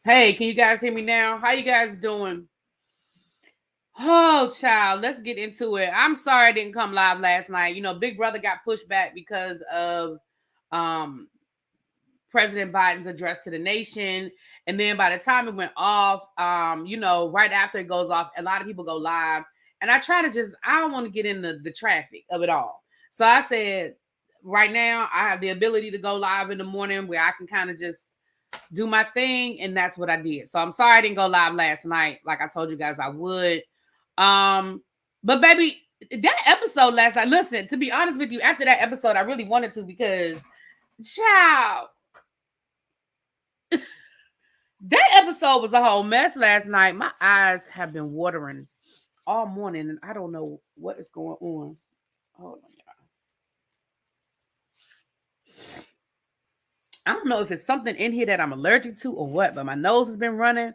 Hey, can you guys hear me now? How you guys doing? Oh, child, let's get into it. I'm sorry I didn't come live last night. Big Brother got pushed back because of um President Biden's address to the nation. And then by the time it went off, right after it goes off, a lot of people go live. And I don't want to get in the traffic of it all. So I said, right now, I have the ability to go live in the morning where I can kind of just do my thing. And that's what I did. So I'm sorry I didn't go live last night, like I told you guys I would. But baby, that episode last night, listen, to be honest with you, after that episode, I really wanted to because, child, that episode was a whole mess last night. My eyes have been watering all morning, and I don't know what is going on. Hold on, y'all. I don't know if it's something in here that I'm allergic to or what, but my nose has been running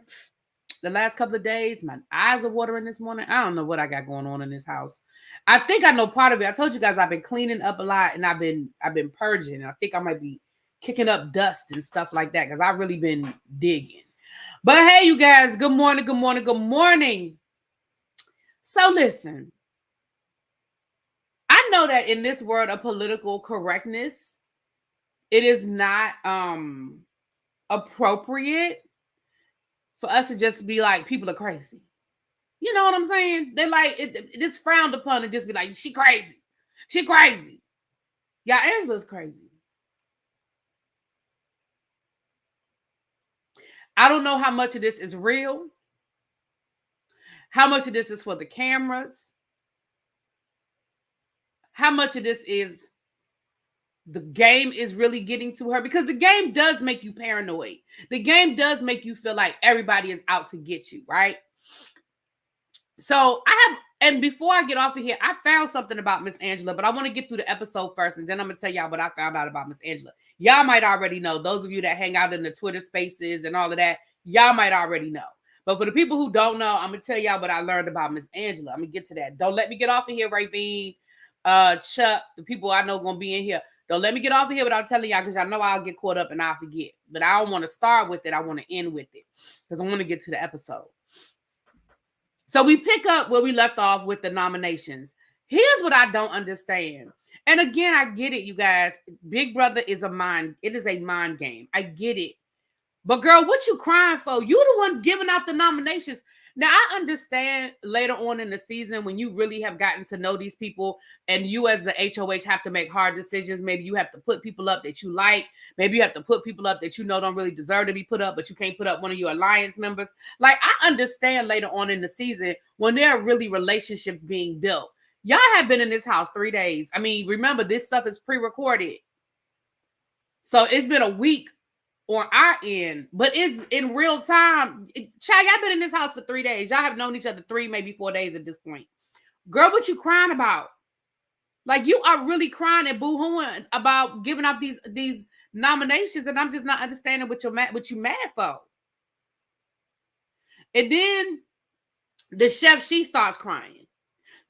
the last couple of days. My eyes are watering this morning. I don't know what I got going on in this house. I think I know part of it. I told you guys I've been cleaning up a lot, and I've been purging. I think I might be kicking up dust and stuff like that because I've really been digging. But hey, you guys, good morning, good morning, good morning. So listen, I know that in this world of political correctness, it is not appropriate for us to just be like, people are crazy. You know what I'm saying? They're like, it's frowned upon to just be like, she crazy. She crazy. Yeah, Angela's crazy. I don't know how much of this is real. How much of this is for the cameras. How much of this is the game is really getting to her, because the game does make you paranoid. The game does make you feel like everybody is out to get you, right? So and before I get off of here, I found something about Miss Angela, but I want to get through the episode first, and then I'm going to tell y'all what I found out about Miss Angela. Y'all might already know. Those of you that hang out in the Twitter spaces and all of that, y'all might already know. But for the people who don't know, I'm going to tell y'all what I learned about Miss Angela. I'm going to get to that. Don't let me get off of here, Ravine, Chuck, the people I know going to be in here. Don't let me get off of here without telling y'all, because y'all know I'll get caught up and I'll forget. But I don't want to start with it. I want to end with it because I want to get to the episode. So we pick up where we left off with the nominations. Here's what I don't understand. And again, I get it, you guys. Big Brother is a mind game. I get it. But girl, what you crying for? You the one giving out the nominations. Now, I understand later on in the season when you really have gotten to know these people and you as the HOH have to make hard decisions. Maybe you have to put people up that you like. Maybe you have to put people up that you know don't really deserve to be put up, but you can't put up one of your alliance members. Like, I understand later on in the season when there are really relationships being built. Y'all have been in this house 3 days. I mean, remember, this stuff is pre-recorded. So it's been a week on our end, but it's in real time. Child, y'all been in this house for 3 days. Y'all have known each other 3, maybe 4 days at this point. Girl, what you crying about? Like, you are really crying and boo-hooing about giving up these nominations, and I'm just not understanding what you mad for. And then the chef, she starts crying.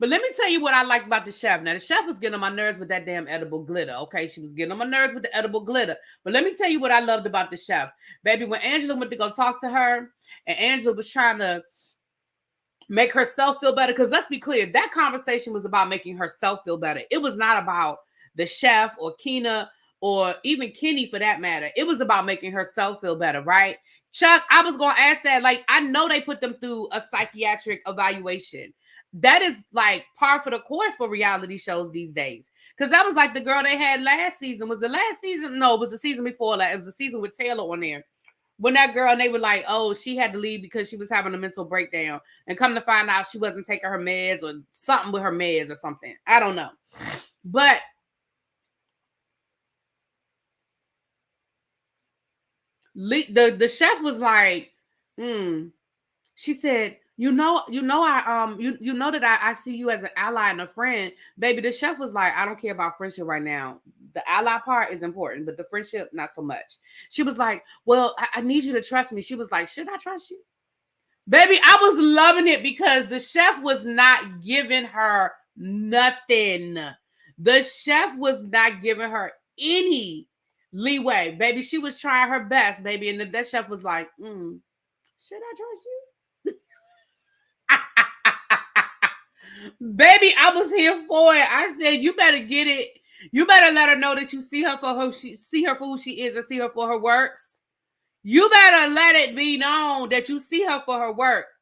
But let me tell you what I like about the chef. Now, the chef was getting on my nerves with that damn edible glitter, okay? She was getting on my nerves with the edible glitter. But let me tell you what I loved about the chef. Baby, when Angela went to go talk to her, and Angela was trying to make herself feel better, because let's be clear, that conversation was about making herself feel better. It was not about the chef or Keena or even Kenny for that matter. It was about making herself feel better, right? Chuck, I was going to ask that. Like, I know they put them through a psychiatric evaluation. That is like par for the course for reality shows these days. Because that was like the girl they had last season. Was the last season? No, it was the season before that. It was the season with Taylor on there. When that girl, and they were like, oh, she had to leave because she was having a mental breakdown. And come to find out she wasn't taking her meds or something with her meds or something. I don't know. But the chef was like, she said, you know that I see you as an ally and a friend. Baby, the chef was like, I don't care about friendship right now. The ally part is important, but the friendship, not so much. She was like, well, I need you to trust me. She was like, should I trust you? Baby, I was loving it because the chef was not giving her nothing. The chef was not giving her any leeway. Baby, she was trying her best, baby. And that chef was like, Should I trust you? Baby, I was here for it. I said, you better get it. You better let her know that you see her for who she is and see her for her works. You better let it be known that you see her for her works.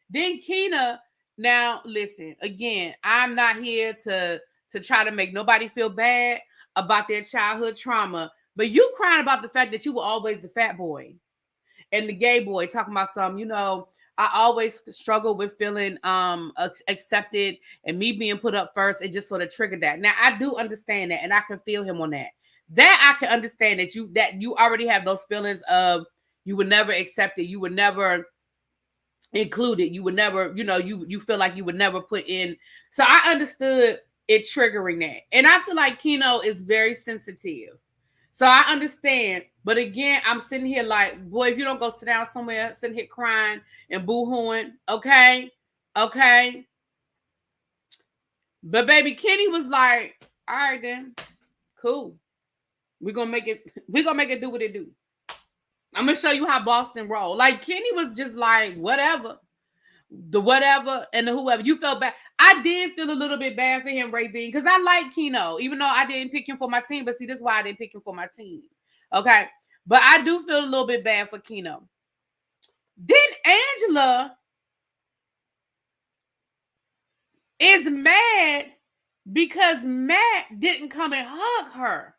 Then Keena, now listen, again, I'm not here to try to make nobody feel bad about their childhood trauma, but you crying about the fact that you were always the fat boy and the gay boy, talking about some, you know, I always struggle with feeling accepted and me being put up first. It just sort of triggered that. Now I do understand that, and I can feel him on that. That I can understand that you already have those feelings of you were never accepted, you were never included, you would never, you know, you feel like you would never put in. So I understood it triggering that. And I feel like Keno is very sensitive. So I understand. But again, I'm sitting here like, boy, if you don't go sit down somewhere, sitting here crying and boo-hooing, okay? Okay. But baby, Kenny was like, all right then, cool. We're gonna make it do what it do. I'm gonna show you how Boston roll. Like Kenny was just like, whatever. The whatever and the whoever. You felt bad. I did feel a little bit bad for him, Ray Bean, because I like Keno, even though I didn't pick him for my team. But see, this is why I didn't pick him for my team. Okay. But I do feel a little bit bad for Keno. Then Angela is mad because Matt didn't come and hug her.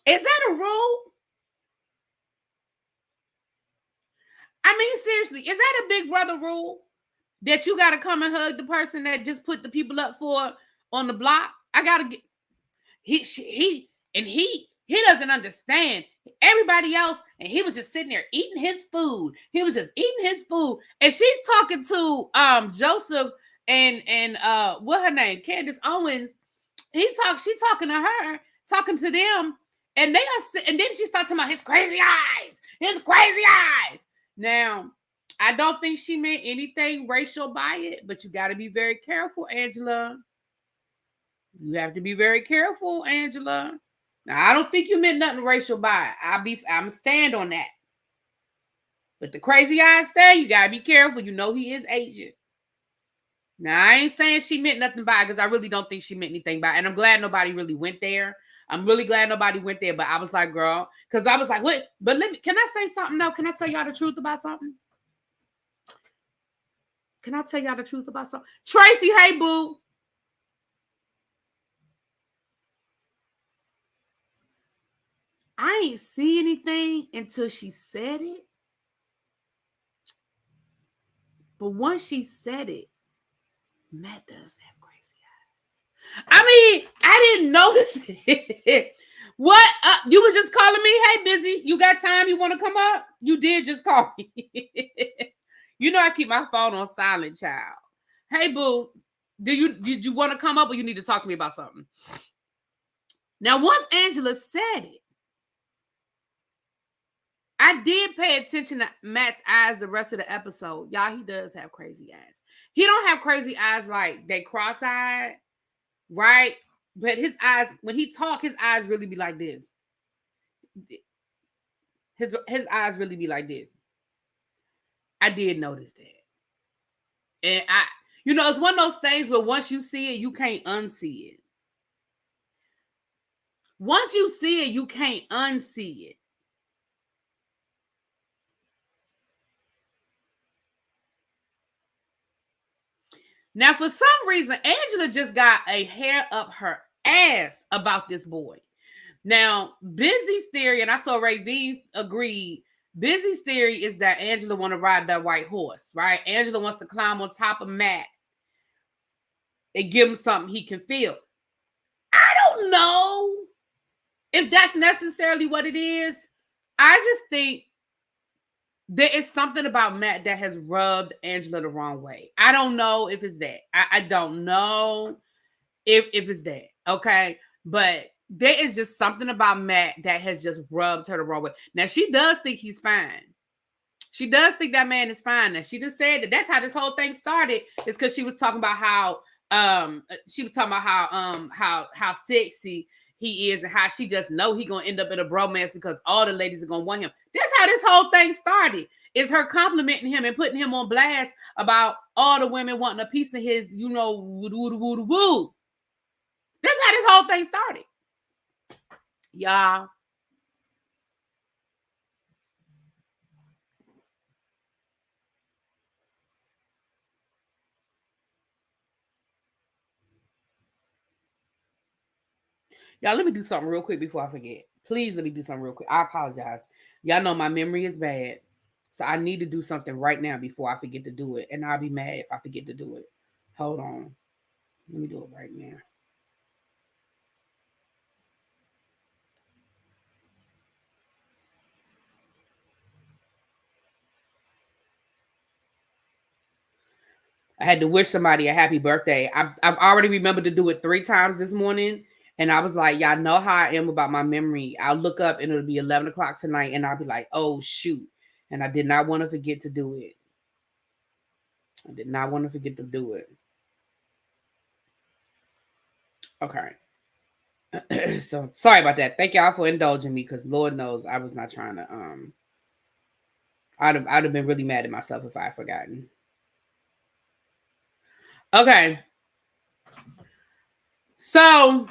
Is that a rule? I mean, seriously, is that a big brother rule that you got to come and hug the person that just put the people up for on the block? I got to get he doesn't understand everybody else, and he was just sitting there eating his food. He was just eating his food, and she's talking to Joseph and what her name, Candace Owens. She talking to her, talking to them, and they are, and then she starts talking about his crazy eyes. Now, I don't think she meant anything racial by it, but you got to be very careful, Angela. You have to be very careful, Angela. Now, I don't think you meant nothing racial by it. I'm stand on that. But the crazy eyes thing, you got to be careful. You know he is Asian. Now, I ain't saying she meant nothing by it because I really don't think she meant anything by it. And I'm glad nobody really went there. I'm really glad nobody went there, but I was like, girl, because I was like, what? But can I say something though? Can I tell y'all the truth about something? Can I tell y'all the truth about something? Tracy, hey, boo. I ain't see anything until she said it. But once she said it, Matt does have crazy eyes. I mean, I didn't notice it. What? You was just calling me? Hey, busy. You got time? You want to come up? You did just call me. You know I keep my phone on silent, child. Hey, boo. Did you want to come up or you need to talk to me about something? Now, once Angela said it, I did pay attention to Matt's eyes the rest of the episode. Y'all, he does have crazy eyes. He don't have crazy eyes like they cross-eyed, right? But his eyes, when he talk, his eyes really be like this. His eyes really be like this. I did notice that. And it's one of those things where once you see it, you can't unsee it. Once you see it, you can't unsee it. Now, for some reason, Angela just got a hair up her ass about this boy. Now, Busy's theory, and I saw Ray V agreed, Busy's theory is that Angela want to ride that white horse, right? Angela wants to climb on top of Matt and give him something he can feel. I don't know if that's necessarily what it is. I just think there is something about Matt that has rubbed Angela the wrong way. I don't know if it's that. I don't know if it's that, okay? But there is just something about Matt that has just rubbed her the wrong way. Now, she does think he's fine. She does think that man is fine. Now, she just said that that's how this whole thing started. Is because she was talking about how sexy he is and how she just know he gonna end up in a bromance because all the ladies are gonna want him. That's how this whole thing started. Is her complimenting him and putting him on blast about all the women wanting a piece of his, you know, woo. That's how this whole thing started. Y'all. Y'all, let me do something real quick before I forget. Please let me do something real quick. I apologize. Y'all know my memory is bad. So I need to do something right now before I forget to do it. And I'll be mad if I forget to do it. Hold on. Let me do it right now. I had to wish somebody a happy birthday. I've already remembered to do it 3 times this morning. And I was like, y'all know how I am about my memory. I'll look up and it'll be 11 o'clock tonight. And I'll be like, oh, shoot. And I did not want to forget to do it. I did not want to forget to do it. Okay. So sorry about that. Thank y'all for indulging me because Lord knows I was not trying to I'd have been really mad at myself if I had forgotten. Okay. So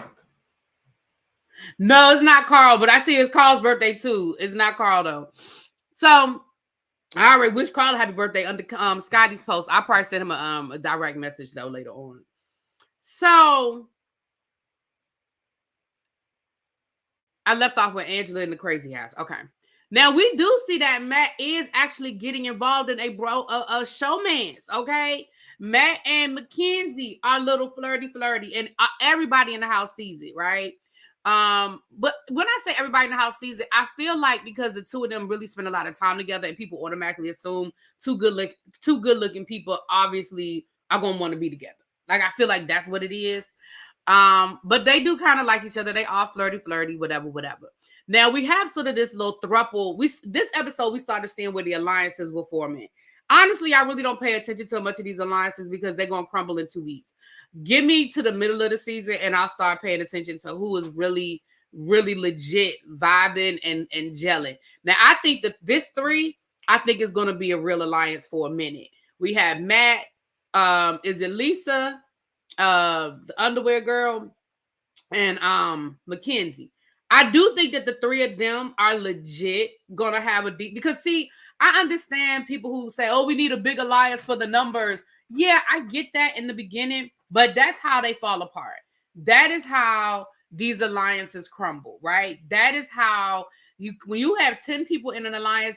no, it's not Carl, but I see it's Carl's birthday too. It's not Carl though. So I already wish Carl a happy birthday under Scotty's post. I'll probably send him a direct message though later on. So I left off with Angela in the crazy house. Okay. Now we do see that Matt is actually getting involved in a showmance. Okay. Matt and Mackenzie are a little flirty, and everybody in the house sees it, right? But when I say everybody in the house sees it, I feel like because the two of them really spend a lot of time together, and people automatically assume two good looking people obviously are gonna want to be together. Like I feel like that's what it is. But they do kind of like each other. They are flirty, whatever. Now we have sort of this little throuple. This episode we started seeing where the alliances were forming. Honestly, I really don't pay attention to much of these alliances because they're gonna crumble in 2 weeks. Give me to the middle of the season and I'll start paying attention to who is really, really legit vibing and gelling. Now I think that this 3, I think is gonna be a real alliance for a minute. We have Matt, is it Lisa? The underwear girl, and Mackenzie. I do think that the 3 of them are legit gonna have a deep, because see, I understand people who say, oh, we need a big alliance for the numbers. Yeah, I get that in the beginning, but that's how they fall apart. That is how these alliances crumble, right? That is how when you have 10 people in an alliance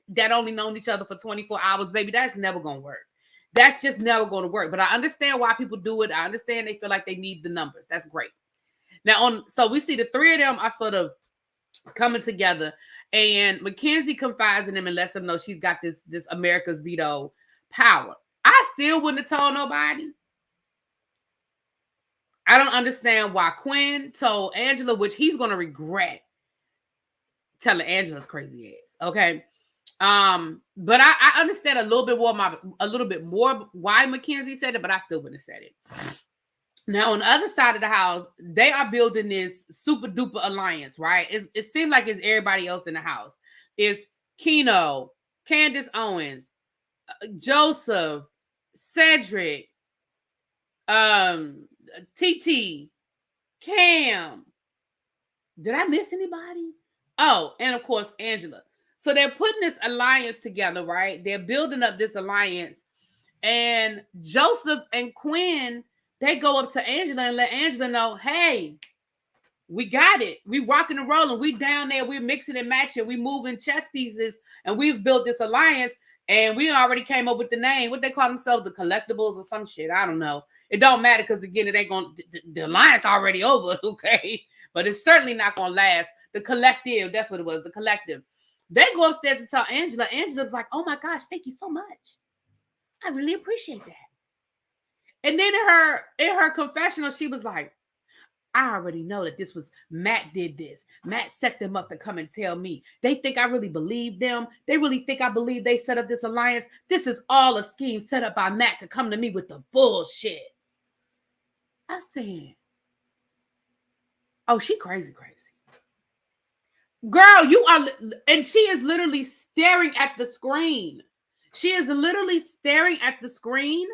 that only known each other for 24 hours, baby, that's never gonna work. That's just never going to work. But I understand why people do it. I understand they feel like they need the numbers. That's great. Now, so we see the 3 of them are sort of coming together, and Mackenzie confides in them and lets them know she's got this America's veto power. I still wouldn't have told nobody. I don't understand why Quinn told Angela, which he's going to regret telling Angela's crazy ass. Okay. But I understand a little bit more why Mackenzie said it, but I still wouldn't have said it. Now, on the other side of the house, they are building this super duper alliance, right? It seems like it's everybody else in the house. It's Keno, Candace Owens, Joseph, Cedric, TT, Cam. Did I miss anybody? Oh, and of course, Angela. So they're putting this alliance together, right? They're building up this alliance. And Joseph and Quinn, they go up to Angela and let Angela know, hey, we got it. We rocking and rolling. We down there. We're mixing and matching. We moving chess pieces. And we've built this alliance. And we already came up with the name. What they call themselves, the Collectibles or some shit. I don't know. It don't matter because, again, it ain't going to, the alliance already over, okay? But it's certainly not going to last. The Collective, that's what it was, the Collective. They go upstairs and tell Angela. Angela's like, oh my gosh, thank you so much. I really appreciate that. And then in her confessional, she was like, I already know that this was Matt did this. Matt set them up to come and tell me. They think I really believe them. They really think I believe they set up this alliance. This is all a scheme set up by Matt to come to me with the bullshit. I said, Oh, she crazy. Girl, you are, and she is literally staring at the screen. She is literally staring at the screen.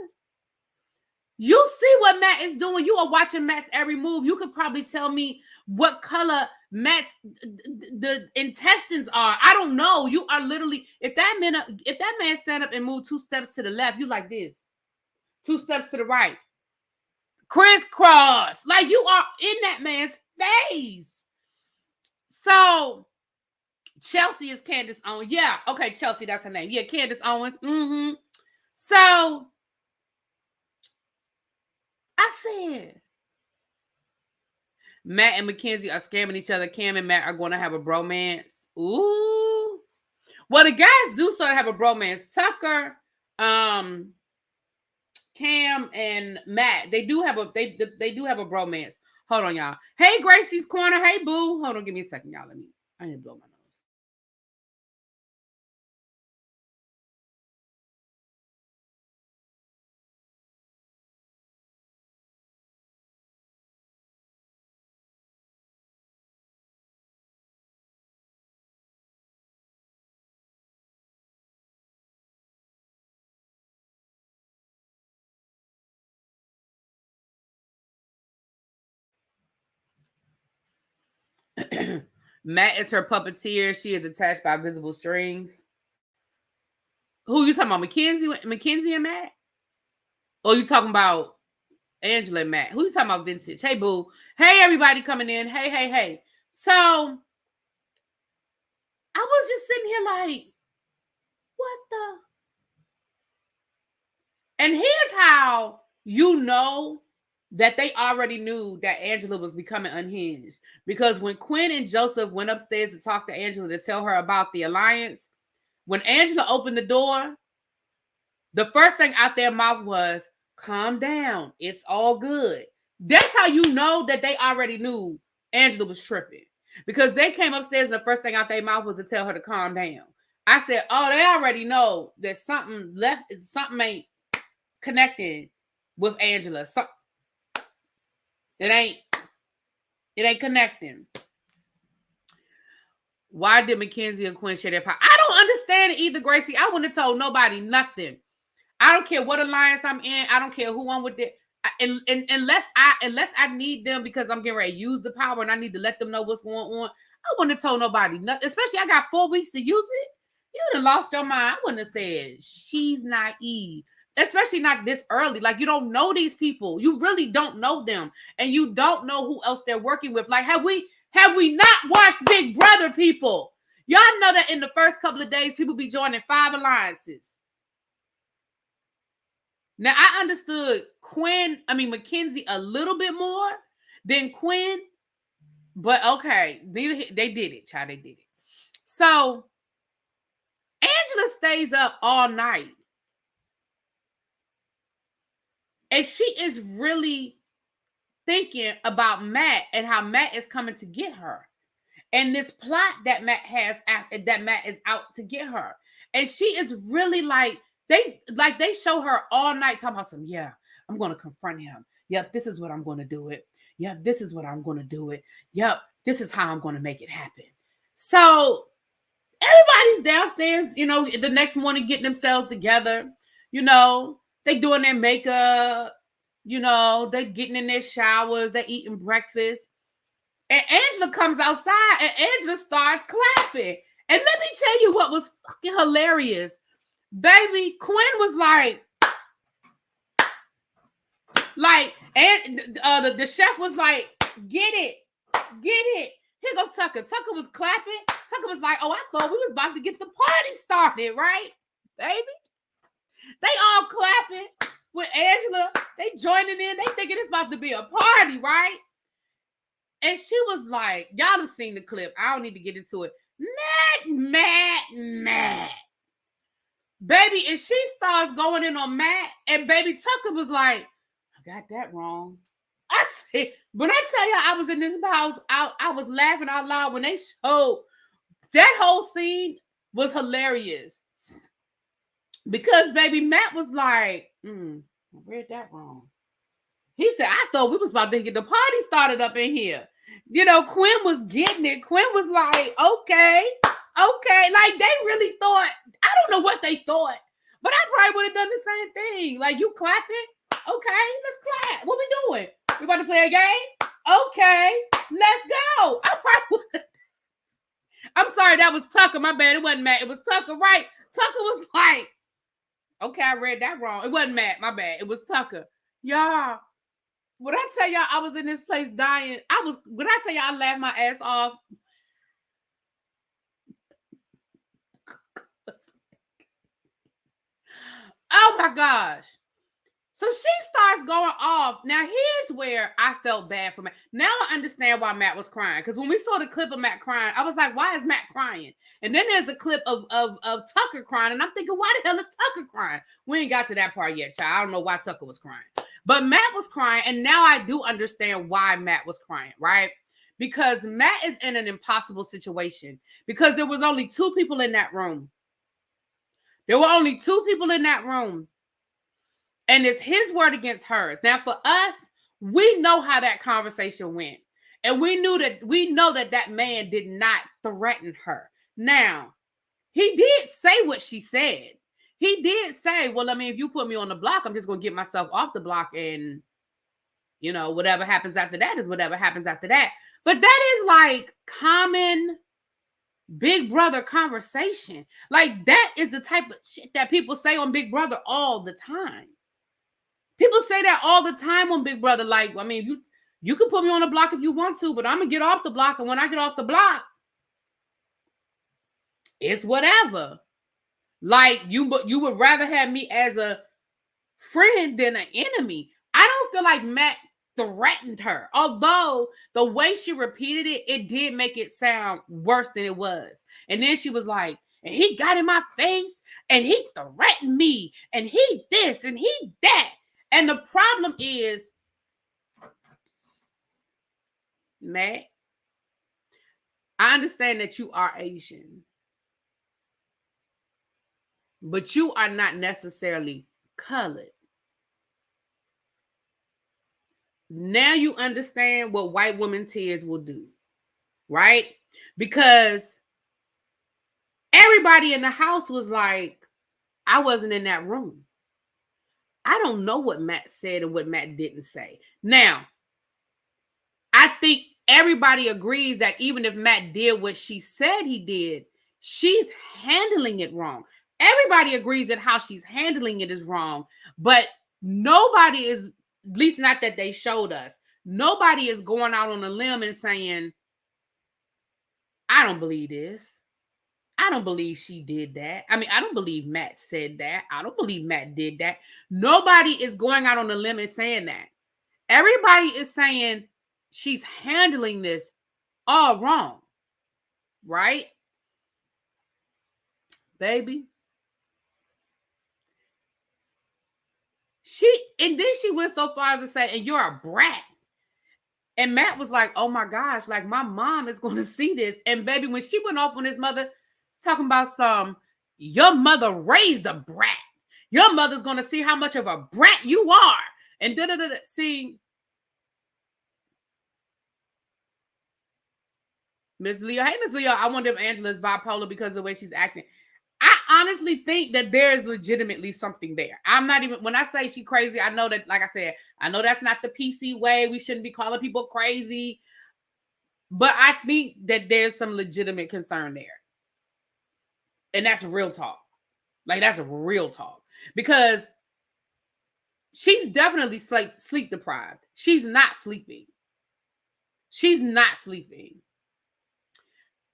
You see what Matt is doing. You are watching Matt's every move. You could probably tell me what color Matt's the intestines are. I don't know. You are literally, if that man stand up and move 2 steps to the left, you like this. 2 steps to the right. Crisscross. Like you are in that man's face. So Chelsea is Candace Owens. Yeah, okay, Chelsea, that's her name. Yeah, Candace Owens. So I said, Matt and Mackenzie are scamming each other. Cam and Matt are going to have a bromance. Ooh. Well, the guys do sort of have a bromance. Tucker, Cam, and Matt, they do have a bromance. Hold on, y'all. Hey, Gracie's Corner. Hey, boo. Hold on, give me a second, y'all. I need to blow my nose. Matt is her puppeteer. She is attached by visible strings. Who you talking about? Mackenzie and Matt? Or you talking about Angela and Matt? Who you talking about vintage? Hey, boo. Hey, everybody coming in. Hey. So, I was just sitting here like, what the? And here's how you know that they already knew that Angela was becoming unhinged. Because when Quinn and Joseph went upstairs to talk to Angela to tell her about the alliance, when Angela opened the door, the first thing out their mouth was, calm down. It's all good. That's how you know that they already knew Angela was tripping. Because they came upstairs and the first thing out their mouth was to tell her to calm down. I said, oh, they already know that something ain't connecting with Angela. It ain't connecting. Why did Mackenzie and Quinn share their power? I don't understand it either, Gracie. I wouldn't have told nobody nothing. I don't care what alliance I'm in. I don't care who I'm with it. Unless I need them because I'm getting ready to use the power and I need to let them know what's going on. I wouldn't have told nobody nothing. Especially I got 4 weeks to use it. You would have lost your mind. I wouldn't have said she's naive. Especially not this early. Like, you don't know these people. You really don't know them. And you don't know who else they're working with. Like, have we not watched Big Brother, people? Y'all know that in the first couple of days, people be joining 5 alliances. Now, I understood Mackenzie a little bit more than Quinn. But okay, they did it, child. They did it. So, Angela stays up all night. And she is really thinking about Matt and how Matt is coming to get her. And this plot that Matt has, that Matt is out to get her. And she is really like, they show her all night talking about I'm going to confront him. Yep, this is what I'm going to do it. Yep, this is what I'm going to do it. Yep, this is how I'm going to make it happen. So everybody's downstairs, the next morning getting themselves together, they doing their makeup, they getting in their showers, they eating breakfast. And Angela comes outside and Angela starts clapping. And let me tell you what was fucking hilarious. Baby, Quinn was and the chef was like, get it. Here go Tucker. Tucker was clapping. Tucker was like, oh, I thought we was about to get the party started, right, baby? They all clapping with Angela. They joining in. They thinking it's about to be a party, right? And she was like, y'all have seen the clip. I don't need to get into it. Matt. Baby, and she starts going in on Matt. And baby, Tucker was like, I got that wrong. I said, when I tell you I was in this house, I was laughing out loud when they showed that whole scene was hilarious. Because baby, Matt was like, I read that wrong. He said, I thought we was about to get the party started up in here. You know, Quinn was getting it. Quinn was like, okay. Like they really thought, I don't know what they thought, but I probably would have done the same thing. Like, you clapping? Okay, let's clap. What we doing? We about to play a game? Okay, let's go. I'm sorry, that was Tucker. My bad. It wasn't Matt. It was Tucker, right? Tucker was like, okay, I read that wrong. It wasn't Matt. My bad. It was Tucker. Y'all, when I tell y'all I was in this place dying, when I tell y'all I laughed my ass off. Oh my gosh. So she starts going off. Now, here's where I felt bad for Matt. Now I understand why Matt was crying. Because when we saw the clip of Matt crying, I was like, why is Matt crying? And then there's a clip of Tucker crying. And I'm thinking, why the hell is Tucker crying? We ain't got to that part yet, child. I don't know why Tucker was crying. But Matt was crying. And now I do understand why Matt was crying, right? Because Matt is in an impossible situation. Because there was only two people in that room. There were only two people in that room. And it's his word against hers. Now, for us, we know how that conversation went. And we know that man did not threaten her. Now, he did say what she said. He did say, well, I mean, if you put me on the block, I'm just going to get myself off the block. And, you know, whatever happens after that is whatever happens after that. But that is like common Big Brother conversation. Like, that is the type of shit that people say on Big Brother all the time. People say that all the time on Big Brother. Like, I mean, you can put me on the block if you want to, but I'm going to get off the block. And when I get off the block, it's whatever. Like, you would rather have me as a friend than an enemy. I don't feel like Matt threatened her. Although the way she repeated it, it did make it sound worse than it was. And then she was like, and he got in my face and he threatened me and he this and he that. And the problem is, Matt, I understand that you are Asian, but you are not necessarily colored. Now you understand what white women tears will do, right? Because everybody in the house was like, I wasn't in that room. I don't know what Matt said and what Matt didn't say. Now, I think everybody agrees that even if Matt did what she said he did, she's handling it wrong. Everybody agrees that how she's handling it is wrong, but nobody is, at least not that they showed us, nobody is going out on a limb and saying, I don't believe this. I don't believe she did that. I mean, I don't believe Matt said that. I don't believe Matt did that. Nobody is going out on a limb and saying that. Everybody is saying she's handling this all wrong, right? Baby. And then she went so far as to say, and you're a brat. And Matt was like, oh my gosh, like my mom is going to see this. And baby, when she went off on his mother, talking about your mother raised a brat. Your mother's going to see how much of a brat you are. And see, Miss Leo. Hey, Miss Leo, I wonder if Angela's bipolar because of the way she's acting. I honestly think that there is legitimately something there. I'm not even, when I say she crazy, I know that, like I said, I know that's not the PC way. We shouldn't be calling people crazy. But I think that there's some legitimate concern there. And that's real talk. Like, that's a real talk. Because she's definitely sleep deprived. She's not sleeping. She's not sleeping.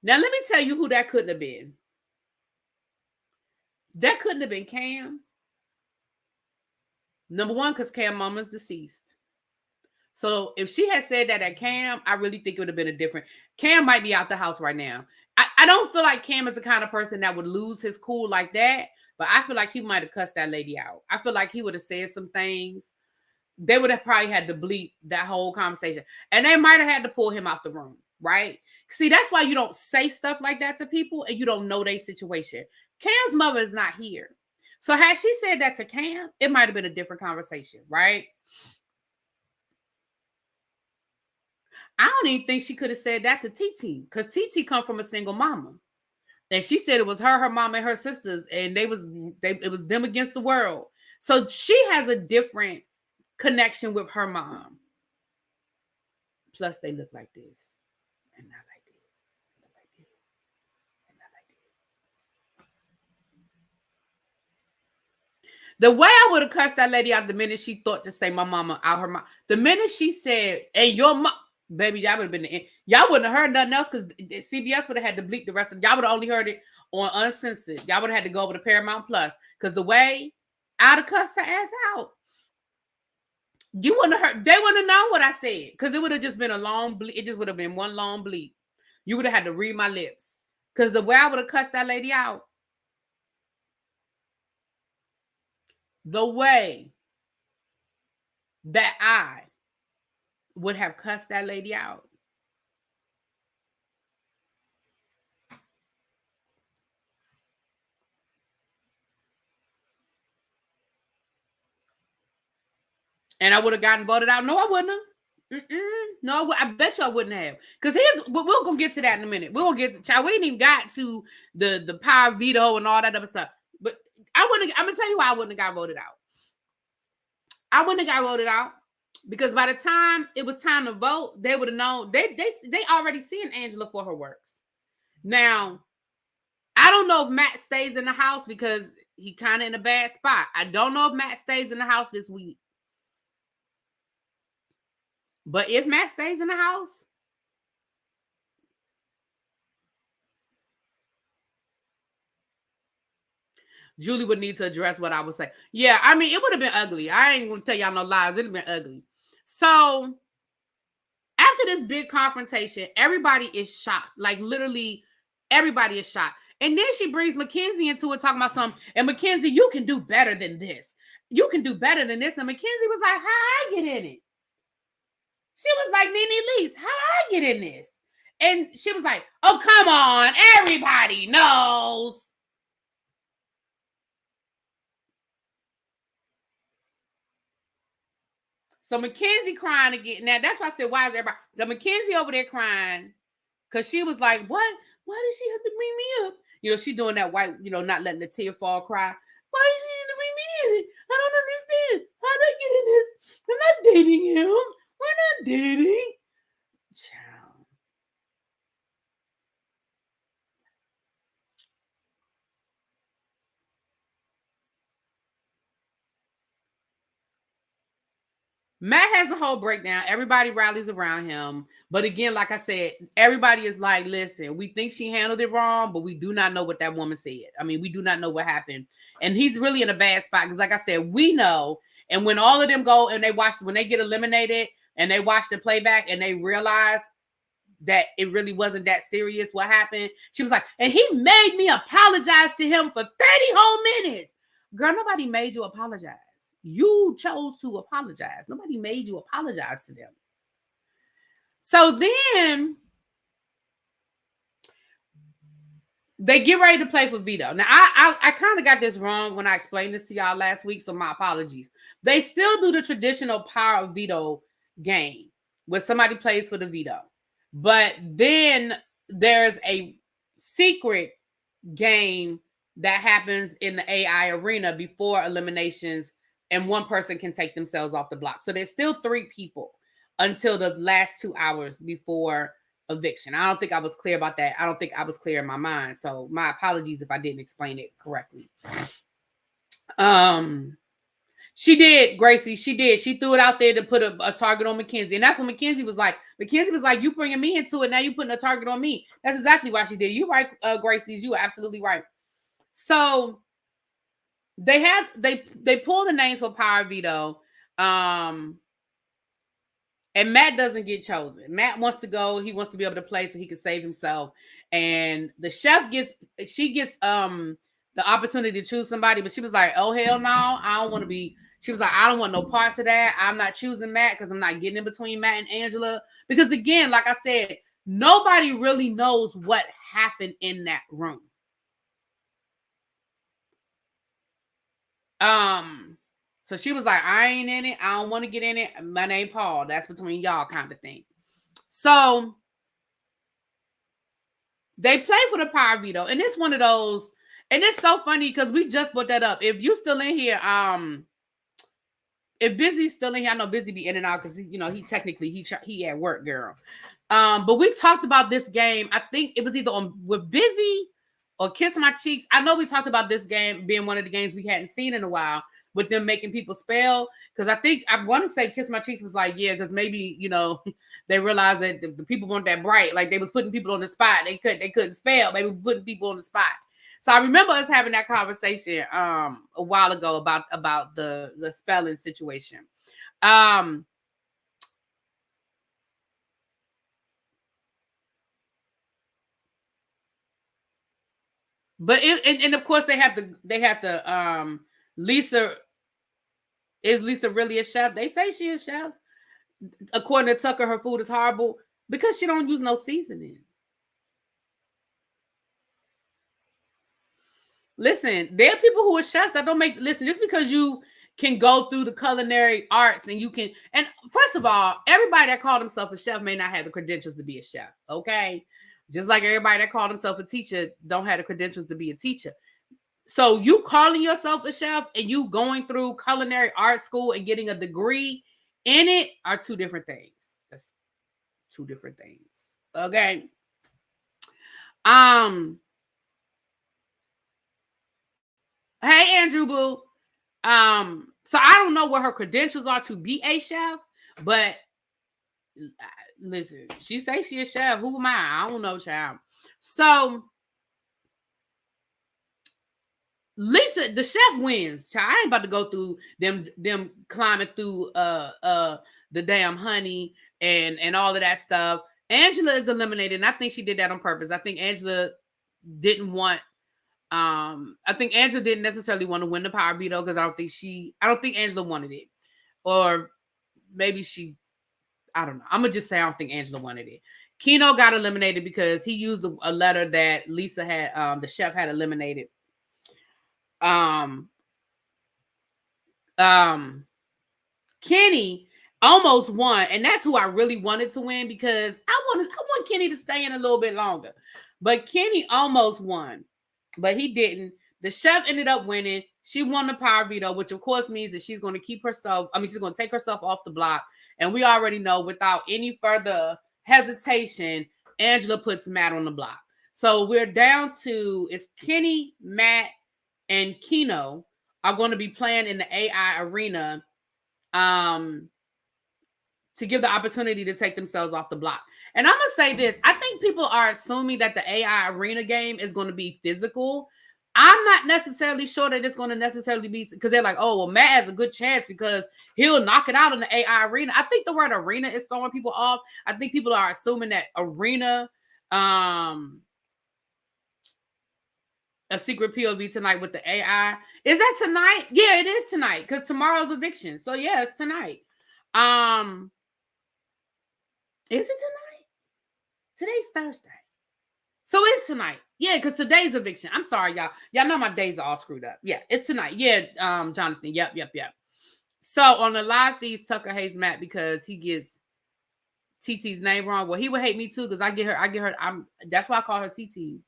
Now, let me tell you who that couldn't have been. That couldn't have been Cam. Number one, because Cam mama's deceased. So if she had said that at Cam, I really think it would have been a different. Cam might be out the house right now. I don't feel like Cam is the kind of person that would lose his cool like that, but I feel like he might have cussed that lady out. I feel like he would have said some things. They would have probably had to bleep that whole conversation. And they might have had to pull him out the room, right? See, that's why you don't say stuff like that to people and you don't know their situation. Cam's mother is not here. So had she said that to Cam, it might have been a different conversation, right? I don't even think she could have said that to TT, because TT come from a single mama. And she said it was her mom, and her sisters, and it was them against the world. So she has a different connection with her mom. Plus, they look like this, and not like this, look like this, and not like this. The way I would have cussed that lady out the minute she thought to say my mama out her mouth, the minute she said, "And your mom," baby, y'all would have been the end. Y'all wouldn't have heard nothing else, because CBS would have had to bleep the rest of it. Y'all would have only heard it on uncensored. Y'all would have had to go over to Paramount Plus, because the way I'd have cussed her ass out, you wouldn't have heard. They wouldn't have known what I said, because it would have just been a long bleep. It just would have been one long bleep. You would have had to read my lips, because the way I would have cussed that lady out, the way that I would have cussed that lady out. And I would have gotten voted out. No, I wouldn't have. No, I bet you I wouldn't have. Because we're going to get to that in a minute. We're going to get to, child, we ain't even got to the power veto and all that other stuff. But I'm going to tell you why I wouldn't have got voted out. I wouldn't have got voted out because by the time it was time to vote, they would have known. They already seen Angela for her works. Now, I don't know if Matt stays in the house because he kind of in a bad spot. I don't know if Matt stays in the house this week. But if Matt stays in the house, Julie would need to address what I would say. Yeah, I mean, it would have been ugly. I ain't going to tell y'all no lies. It would have been ugly. So, after this big confrontation, everybody is shocked. Like, literally, everybody is shocked. And then she brings Mackenzie into it, talking about something. And Mackenzie, you can do better than this. You can do better than this. And Mackenzie was like, how I get in it? She was like, Nene Lease, how I get in this? And she was like, oh, come on. Everybody knows. So Mackenzie crying again. Now, that's why I said, why is everybody? The Mackenzie over there crying because she was like, what? Why did she have to bring me up? You know, she doing that white, you know, not letting the tear fall cry. Why did she have to bring me in? I don't understand. How did I get in this? I'm not dating him. We're not dating. Child. Matt has a whole breakdown. Everybody rallies around him. But again, like I said, everybody is like, listen, we think she handled it wrong, but we do not know what that woman said. I mean, we do not know what happened. And he's really in a bad spot because, like I said, we know. And when all of them go and when they get eliminated and they watch the playback and they realize that it really wasn't that serious what happened, she was like, and he made me apologize to him for 30 whole minutes. Girl, nobody made you apologize. You chose to apologize. Nobody made you apologize to them. So then they get ready to play for Veto. Now, I kind of got this wrong when I explained this to y'all last week, so my apologies. They still do the traditional power of Veto game where somebody plays for the Veto. But then there's a secret game that happens in the AI arena before eliminations, and one person can take themselves off the block. So there's still 3 people until the last 2 hours before eviction. I don't think I was clear about that. I don't think I was clear in my mind. So my apologies if I didn't explain it correctly. She did, Gracie. She did. She threw it out there to put a target on Mackenzie. And that's what Mackenzie was like. Mackenzie was like, you bringing me into it. Now you putting a target on me. That's exactly why she did. You're right, Gracie. You were absolutely right. So they pull the names for Power Veto. And Matt doesn't get chosen. Matt wants to go. He wants to be able to play so he can save himself. And the chef gets the opportunity to choose somebody, but she was like, oh, hell no. I don't want to be. She was like, I don't want no parts of that. I'm not choosing Matt because I'm not getting in between Matt and Angela. Because again, like I said, nobody really knows what happened in that room. So she was like, I ain't in it. I don't want to get in it. My name Paul. That's between y'all kind of thing. So they play for the power veto, and it's one of those, and it's so funny because we just put that up. If you still in here, if Busy's still in here, I know Busy be in and out because he technically he at work, girl. But we talked about this game. I think it was either on with Busy or Kiss My Cheeks. I know we talked about this game being one of the games we hadn't seen in a while, with them making people spell. Because I want to say Kiss My Cheeks was like, yeah, because maybe they realized that the people weren't that bright. Like they was putting people on the spot. They couldn't spell. They were putting people on the spot. So I remember us having that conversation a while ago about the spelling situation. But and of course they have to Lisa. Is Lisa really a chef? They say she is a chef. According to Tucker, her food is horrible because she don't use no seasoning. Listen, there are people who are chefs that don't make. Listen, just because you can go through the culinary arts and you can. And first of all, everybody that called themselves a chef may not have the credentials to be a chef. Okay, just like everybody that called themselves a teacher don't have the credentials to be a teacher. So you calling yourself a chef and you going through culinary art school and getting a degree in it are two different things. That's two different things. Okay. Hey Andrew Boo. So I don't know what her credentials are to be a chef, but listen, she say she a chef. Who am I? I don't know, child. So Lisa, the chef wins. Child, I ain't about to go through them climbing through the damn honey and all of that stuff. Angela is eliminated, and I think she did that on purpose. I think Angela didn't want I think Angela didn't necessarily want to win the power veto because I don't think Angela wanted it. Or maybe I don't know. I'm gonna just say I don't think Angela wanted it. Keno got eliminated because he used a letter that Lisa had the chef had eliminated. Kenny almost won, and that's who I really wanted to win because I want Kenny to stay in a little bit longer. But Kenny almost won, but he didn't. The chef ended up winning. She won the power veto, which of course means that she's going to keep herself. She's going to take herself off the block. And we already know without any further hesitation, Angela puts Matt on the block. So we're down to it's Kenny, Matt, and Keno are going to be playing in the AI arena to give the opportunity to take themselves off the block. And I'm going to say this. I think people are assuming that the AI arena game is going to be physical. I'm not necessarily sure that it's going to necessarily be because they're like, oh, well, Matt has a good chance because he'll knock it out in the AI arena. I think the word arena is throwing people off. I think people are assuming that arena, a secret POV tonight with the AI. Is that tonight? Yeah, it is tonight because tomorrow's eviction. So yeah, it's tonight. Is it tonight? Today's Thursday. So it's tonight. Yeah, because today's eviction. I'm sorry, y'all. Y'all know my days are all screwed up. Yeah, it's tonight. Yeah, Jonathan. Yep. So on the live feeds, Tucker hates Matt because he gets TT's name wrong. Well, he would hate me too because I get her. That's why I call her TT.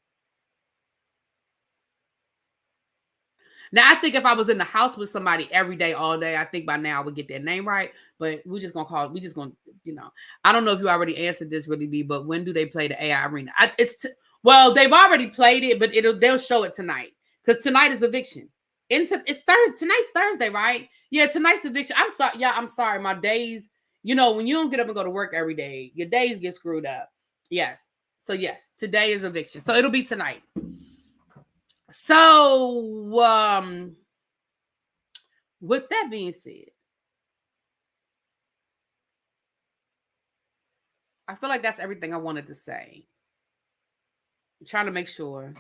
Now, I think if I was in the house with somebody every day, all day, I think by now I would get their name right. But we're just going to I don't know if you already answered this, ReallyB, but when do they play the AI arena? Well, they've already played it, but they'll show it tonight because tonight is eviction. It's Thursday. Tonight's Thursday, right? Yeah, tonight's eviction. I'm sorry. Yeah, I'm sorry. My days, when you don't get up and go to work every day, your days get screwed up. Yes. So yes, today is eviction. So it'll be tonight. So, with that being said, I feel like that's everything I wanted to say. I'm trying to make sure.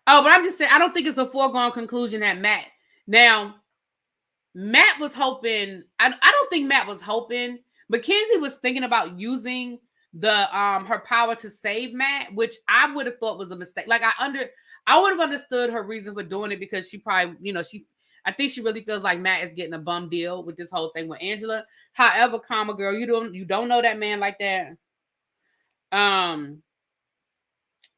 Oh, but I'm just saying, I don't think it's a foregone conclusion that Matt was hoping. I don't think Matt was hoping. Mackenzie was thinking about using the her power to save Matt, which I would have thought was a mistake. Like I would have understood her reason for doing it because she probably, I think she really feels like Matt is getting a bum deal with this whole thing with Angela. However, comma girl, you don't know that man like that.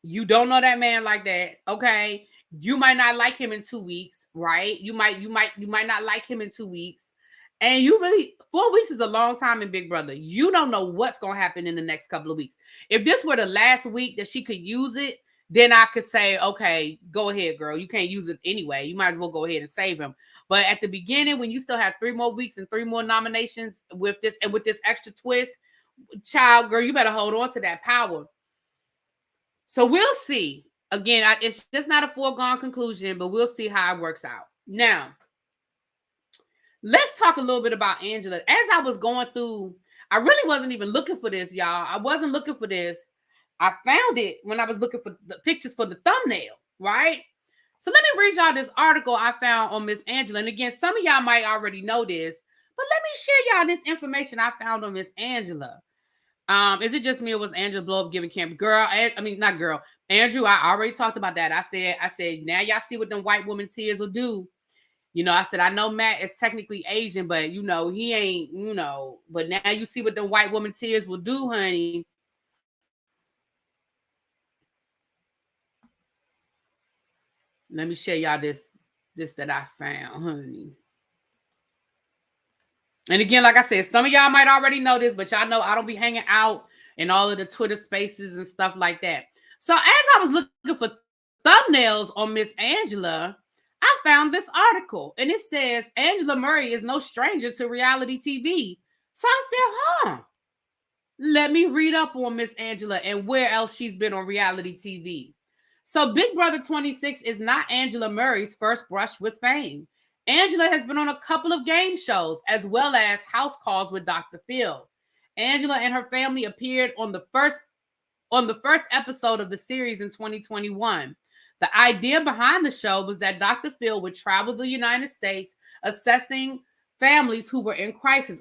You don't know that man like that. Okay. You might not like him in 2 weeks, right? You might not like him in 2 weeks. And you really 4 weeks is a long time in Big Brother. You don't know what's gonna happen in the next couple of weeks. If this were the last week that she could use it, then I could say, okay, go ahead, girl. You can't use it anyway. You might as well go ahead and save him. But at the beginning, when you still have 3 more weeks and 3 more nominations with this and with this extra twist, child, girl, you better hold on to that power. So we'll see. Again, it's just not a foregone conclusion, but we'll see how it works out. Now, let's talk a little bit about Angela. As I was going through, I really wasn't even looking for this, y'all. I wasn't looking for this. I found it when I was looking for the pictures for the thumbnail, right? So let me read y'all this article I found on Miss Angela. And again, some of y'all might already know this, but let me share y'all this information I found on Miss Angela. Is it just me or was Angela blow up giving camp? Girl, I mean, not girl. Andrew, I already talked about that. I said, now y'all see what them white woman tears will do. You know, I said, I know Matt is technically Asian, but you know, he ain't, you know, but now you see what them white woman tears will do, honey. Let me share y'all this that I found, honey. And again, like I said, some of y'all might already know this, but y'all know I don't be hanging out in all of the Twitter spaces and stuff like that. So as I was looking for thumbnails on Miss Angela, I found this article. And it says, Angela Murray is no stranger to reality TV. So I said, let me read up on Miss Angela and where else she's been on reality TV. So Big Brother 26 is not Angela Murray's first brush with fame. Angela has been on a couple of game shows, as well as house calls with Dr. Phil. Angela and her family appeared on the first episode of the series in 2021. The idea behind the show was that Dr. Phil would travel the United States assisting families who were in crisis.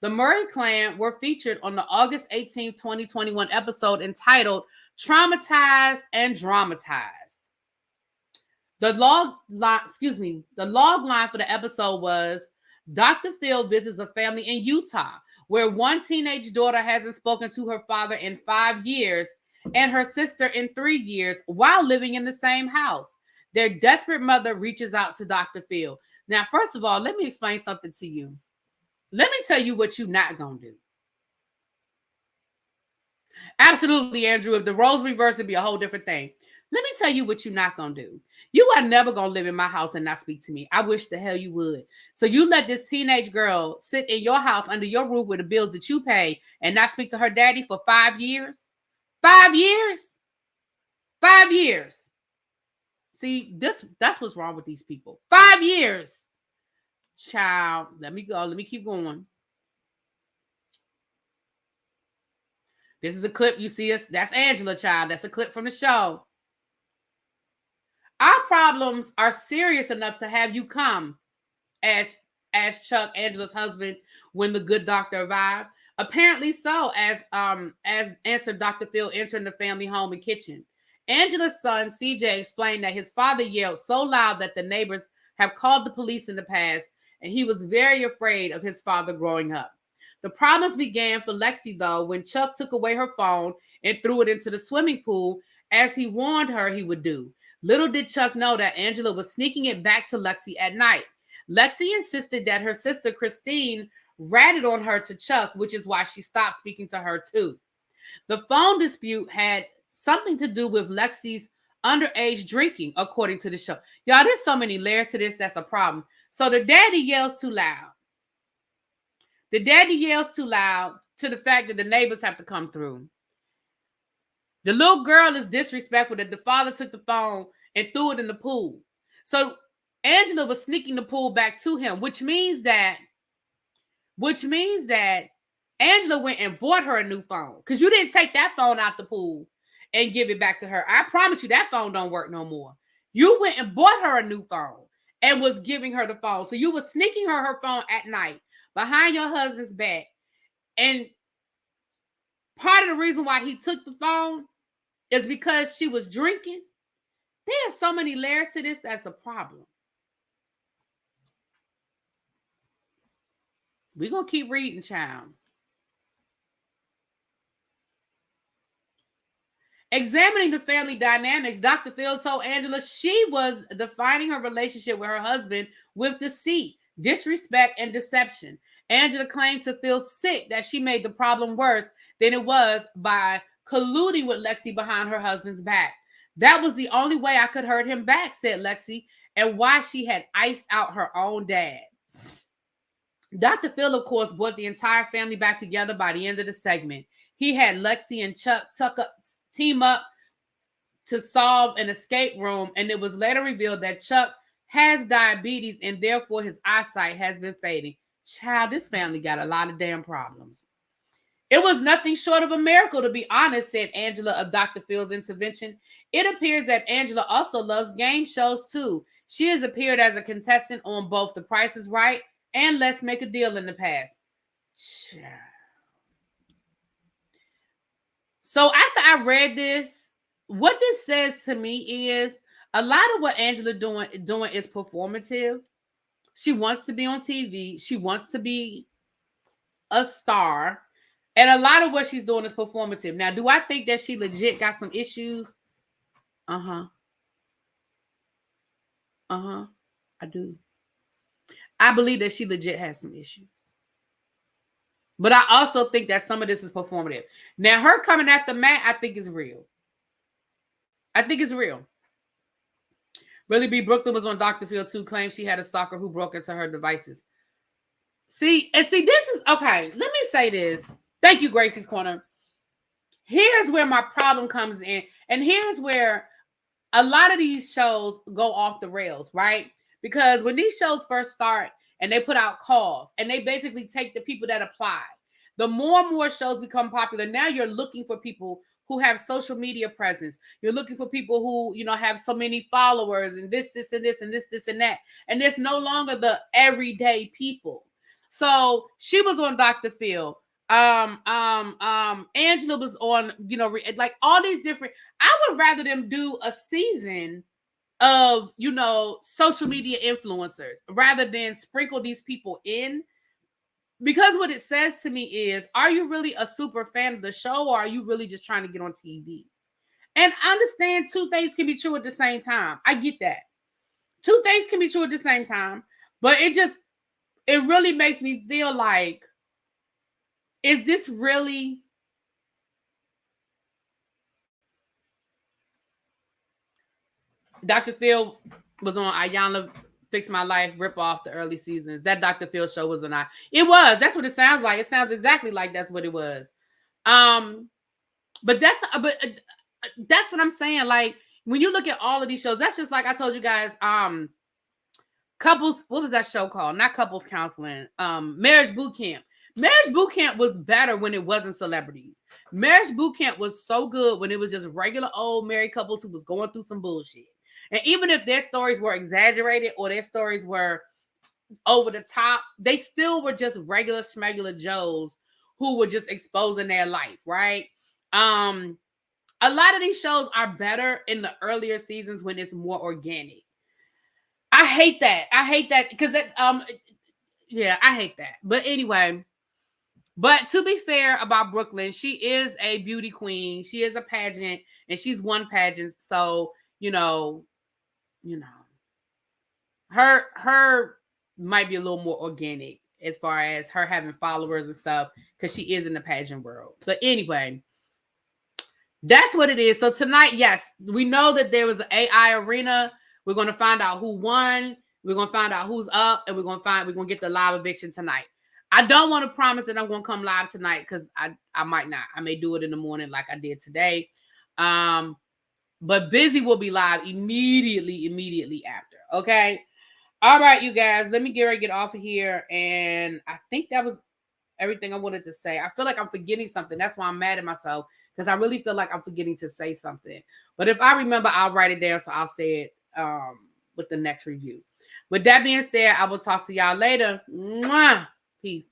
The Murray clan were featured on the August 18, 2021 episode entitled Traumatized and Dramatized. The log line for the episode was Dr. Phil visits a family in Utah where one teenage daughter hasn't spoken to her father in 5 years and her sister in 3 years while living in the same house. Their desperate mother reaches out to Dr. Phil. Now, first of all, let me explain something to you. Let me tell you what you're not going to do. Absolutely, Andrew. If the roles reversed, it'd be a whole different thing. Let me tell you what you're not going to do. You are never going to live in my house and not speak to me. I wish the hell you would. So you let this teenage girl sit in your house under your roof with the bills that you pay and not speak to her daddy for 5 years? 5 years? 5 years. See, that's what's wrong with these people. 5 years. Child, let me go. Let me keep going. This is a clip you see us. That's Angela, child. That's a clip from the show. Our problems are serious enough to have you come, as Chuck, Angela's husband, when the good doctor arrived. Apparently so, as answered Dr. Phil entering the family home and kitchen. Angela's son, CJ, explained that his father yelled so loud that the neighbors have called the police in the past, and he was very afraid of his father growing up. The problems began for Lexi, though, when Chuck took away her phone and threw it into the swimming pool, as he warned her he would do. Little did Chuck know that Angela was sneaking it back to Lexi at night. Lexi insisted that her sister Christine ratted on her to Chuck, which is why she stopped speaking to her too. The phone dispute had something to do with Lexi's underage drinking, according to the show. Y'all, there's so many layers to this. That's a problem. So the daddy yells too loud. The daddy yells too loud to the fact that the neighbors have to come through. The little girl is disrespectful that the father took the phone and threw it in the pool. So Angela was sneaking the pool back to him, which means that Angela went and bought her a new phone, because you didn't take that phone out the pool and give it back to her. I promise you that phone don't work no more. You went and bought her a new phone and was giving her the phone. So you were sneaking her phone at night behind your husband's back. And part of the reason why he took the phone is because she was drinking. There's so many layers to this. That's a problem. We're going to keep reading, child. Examining the family dynamics, Dr. Phil told Angela she was defining her relationship with her husband with deceit, disrespect, and deception. Angela claimed to feel sick that she made the problem worse than it was by colluding with Lexi behind her husband's back. That was the only way I could hurt him back, said Lexi, and why she had iced out her own dad. Dr. Phil, of course, brought the entire family back together by the end of the segment. He had Lexi and Chuck team up to solve an escape room, and it was later revealed that Chuck has diabetes and therefore his eyesight has been fading. Child, this family got a lot of damn problems. It was nothing short of a miracle, to be honest, said Angela of Dr. Phil's intervention. It appears that Angela also loves game shows too. She has appeared as a contestant on both The Price is Right and Let's Make a Deal in the past. Child. So after I read this, what this says to me is a lot of what Angela doing is performative. She wants to be on TV. She wants to be a star. And a lot of what she's doing is performative. Now, do I think that she legit got some issues? I do. I believe that she legit has some issues. But I also think that some of this is performative. Now, her coming after Matt, I think is real. I think it's real. Really B. Brooklyn was on Dr. Phil too, claimed she had a stalker who broke into her devices. See, this is, okay, let me say this. Thank you, Gracie's Corner. Here's where my problem comes in. And here's where a lot of these shows go off the rails, right? Because when these shows first start and they put out calls and they basically take the people that apply, the more and more shows become popular. Now you're looking for people who have social media presence. You're looking for people who, you know, have so many followers and this, and this, and this, and that. And it's no longer the everyday people. So she was on Dr. Phil. Angela was on, you know, like all these different, I would rather them do a season of, you know, social media influencers rather than sprinkle these people in. Because what it says to me is, are you really a super fan of the show, or are you really just trying to get on TV? And I understand two things can be true at the same time. I get that. Two things can be true at the same time, but it really makes me feel like, is this really? Dr. Phil was on Ayanna Fix My Life, rip off the early seasons. That Dr. Phil show was an eye. It was. That's what it sounds like. It sounds exactly like that's what it was. But that's what I'm saying. Like, when you look at all of these shows, that's just like I told you guys. Couples. What was that show called? Not Couples Counseling. Marriage Boot Camp. Marriage Boot Camp was better when it wasn't celebrities. Marriage Boot Camp was so good when it was just regular old married couples who was going through some bullshit. And even if their stories were exaggerated or their stories were over the top, they still were just regular schmegular Joes who were just exposing their life, right? A lot of these shows are better in the earlier seasons when it's more organic. I hate that. Because that, yeah, I hate that. But anyway, but to be fair about Brooklyn, she is a beauty queen. She is a pageant, and she's won pageants. So, you know, her might be a little more organic as far as her having followers and stuff, because she is in the pageant world. So anyway, that's what it is. So tonight, yes, we know that there was an AI arena. We're going to find out who won. We're going to find out who's up, and we're going to get the live eviction tonight. I don't want to promise that I'm going to come live tonight, because I might not. I may do it in the morning like I did today. But Busy will be live immediately after. Okay. All right, you guys, let me get off of here. And I think that was everything I wanted to say. I feel like I'm forgetting something. That's why I'm mad at myself, because I really feel like I'm forgetting to say something. But if I remember, I'll write it down. So I'll say it with the next review. With that being said, I will talk to y'all later. Mwah! Peace.